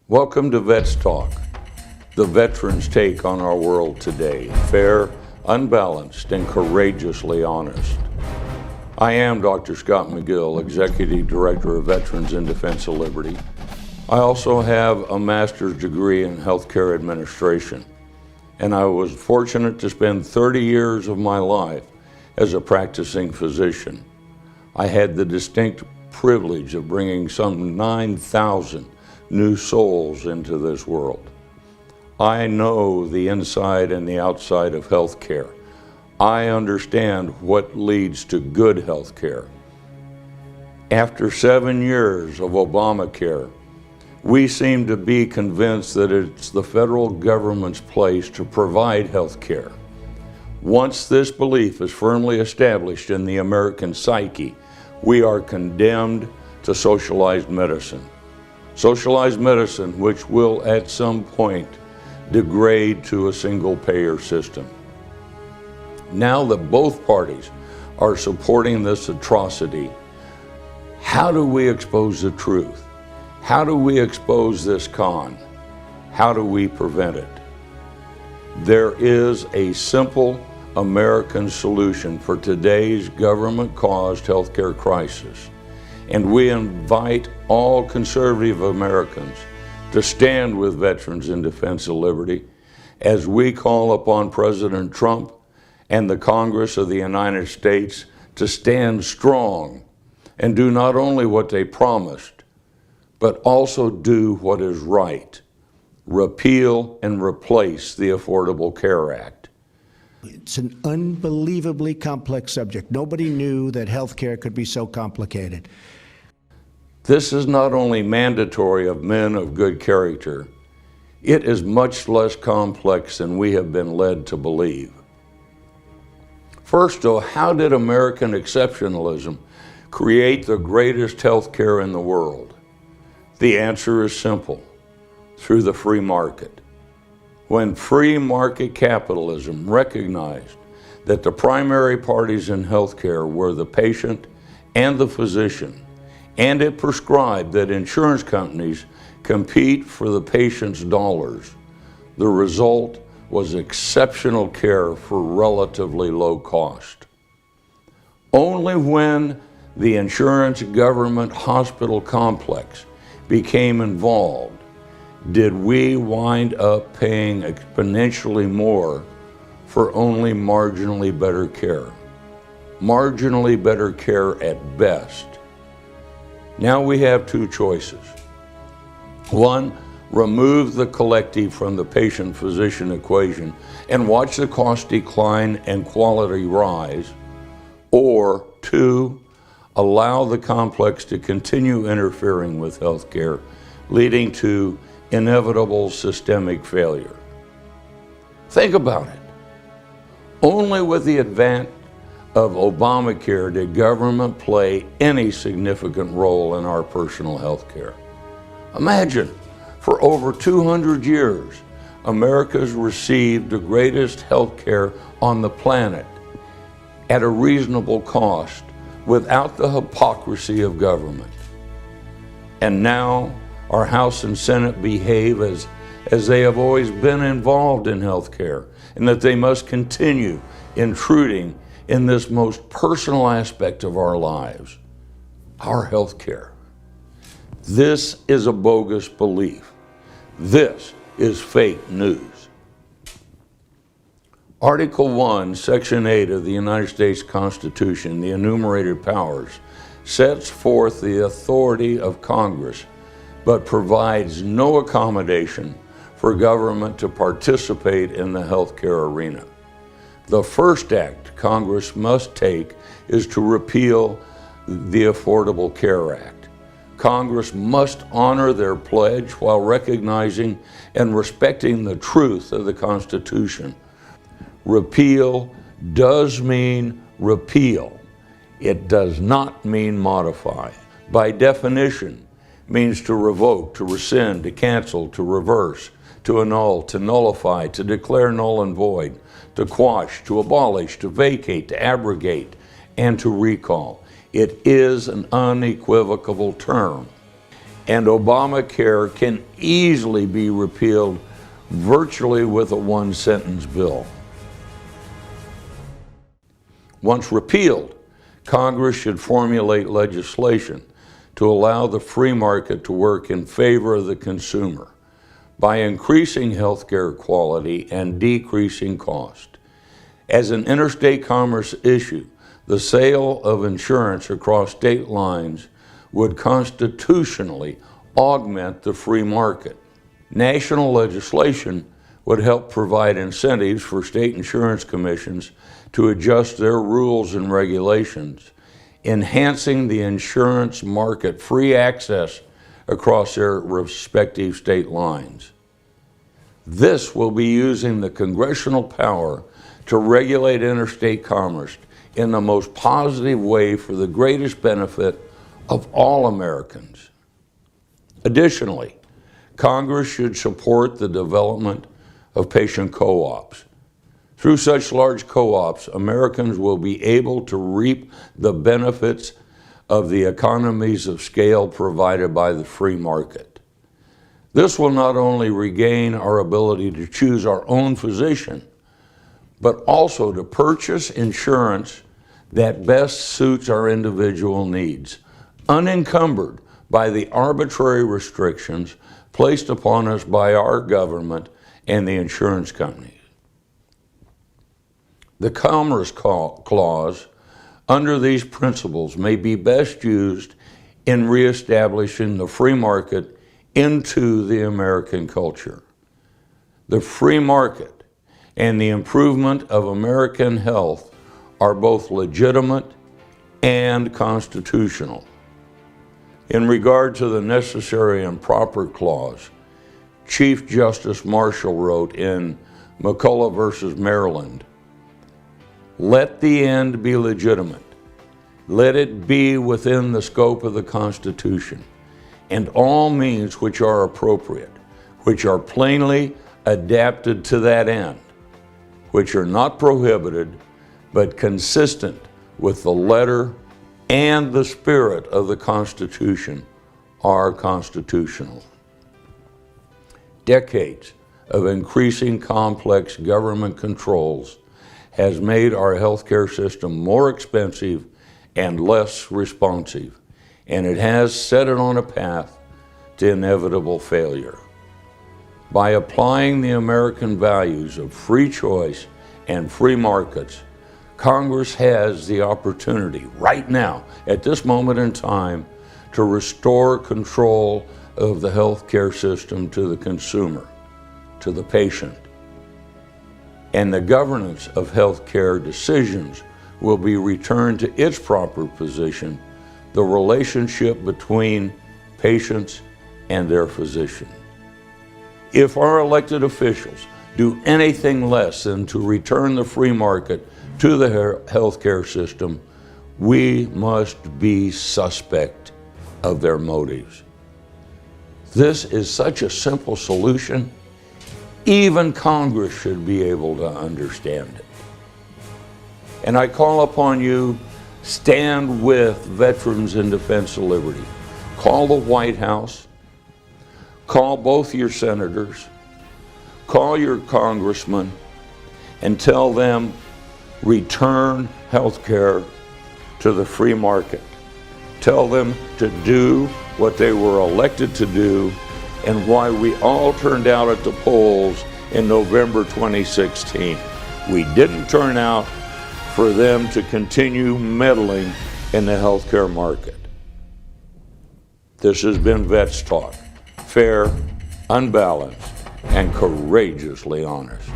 Welcome to Vets Talk, the veterans' take on our world today, fair, unbalanced, and courageously honest. I am Dr. Scott McGill, Executive Director of Veterans in Defense of Liberty. I also have a master's degree in healthcare administration, and I was fortunate to spend 30 years of my life as a practicing physician. I had the distinct privilege of bringing some 9,000 new souls into this world. I know the inside and the outside of healthcare. I understand what leads to good healthcare. After 7 years of Obamacare, we seem to be convinced that it's the federal government's place to provide healthcare. Once this belief is firmly established in the American psyche, we are condemned to socialized medicine. Socialized medicine, which will at some point degrade to a single-payer system. Now that both parties are supporting this atrocity, how do we expose the truth? How do we expose this con? How do we prevent it? There is a simple American solution for today's government-caused healthcare crisis. And we invite all conservative Americans to stand with Veterans in Defense of Liberty as we call upon President Trump and the Congress of the United States to stand strong and do not only what they promised, but also do what is right. Repeal and replace the Affordable Care Act. It's an unbelievably complex subject. Nobody knew that healthcare could be so complicated. This is not only mandatory of men of good character, it is much less complex than we have been led to believe. First, though, how did American exceptionalism create the greatest healthcare in the world? The answer is simple: through the free market. When free market capitalism recognized that the primary parties in healthcare were the patient and the physician, and it prescribed that insurance companies compete for the patient's dollars, the result was exceptional care for relatively low cost. Only when the insurance government hospital complex became involved did we wind up paying exponentially more for only marginally better care. Marginally better care at best. Now we have two choices. One, remove the collective from the patient-physician equation and watch the cost decline and quality rise. Or two, allow the complex to continue interfering with healthcare, leading to inevitable systemic failure. Think about it. Only with the advent of Obamacare did government play any significant role in our personal health care. Imagine, for over 200 years, America's received the greatest health care on the planet at a reasonable cost without the hypocrisy of government. And now our House and Senate behave as they have always been involved in health care, and that they must continue intruding in this most personal aspect of our lives, our health care. This is a bogus belief. This is fake news. Article 1, Section 8 of the United States Constitution, the enumerated powers, sets forth the authority of Congress, but provides no accommodation for government to participate in the healthcare arena. The first act Congress must take is to repeal the Affordable Care Act. Congress must honor their pledge while recognizing and respecting the truth of the Constitution. Repeal does mean repeal. It does not mean modify. By definition, means to revoke, to rescind, to cancel, to reverse, to annul, to nullify, to declare null and void, to quash, to abolish, to vacate, to abrogate, and to recall. It is an unequivocal term. and Obamacare can easily be repealed virtually with a one-sentence bill. Once repealed, Congress should formulate legislation to allow the free market to work in favor of the consumer by increasing healthcare quality and decreasing cost. As an interstate commerce issue, the sale of insurance across state lines would constitutionally augment the free market. National legislation would help provide incentives for state insurance commissions to adjust their rules and regulations, enhancing the insurance market free access across their respective state lines. This will be using the congressional power to regulate interstate commerce in the most positive way for the greatest benefit of all Americans. Additionally, Congress should support the development of patient co-ops. Through such large co-ops, Americans will be able to reap the benefits of the economies of scale provided by the free market. This will not only regain our ability to choose our own physician, but also to purchase insurance that best suits our individual needs, unencumbered by the arbitrary restrictions placed upon us by our government and the insurance companies. The Commerce Clause under these principles may be best used in reestablishing the free market into the American culture. The free market and the improvement of American health are both legitimate and constitutional. In regard to the necessary and proper clause, Chief Justice Marshall wrote in McCulloch versus Maryland, "Let the end be legitimate. Let it be within the scope of the Constitution, and all means which are appropriate, which are plainly adapted to that end, which are not prohibited, but consistent with the letter and the spirit of the Constitution, are constitutional." Decades of increasing complex government controls has made our healthcare system more expensive and less responsive, and it has set it on a path to inevitable failure. By applying the American values of free choice and free markets, Congress has the opportunity right now, at this moment in time, to restore control of the healthcare system to the consumer, to the patient. And the governance of healthcare decisions will be returned to its proper position, the relationship between patients and their physician. If our elected officials do anything less than to return the free market to the healthcare system, we must be suspect of their motives. This is such a simple solution, even Congress should be able to understand it. And I call upon you, stand with Veterans in Defense of Liberty. Call the White House, call both your senators, call your congressmen, and tell them, return health care to the free market. Tell them to do what they were elected to do and why we all turned out at the polls in November 2016. We didn't turn out for them to continue meddling in the healthcare market. This has been Vets Talk, fair, unbalanced, and courageously honest.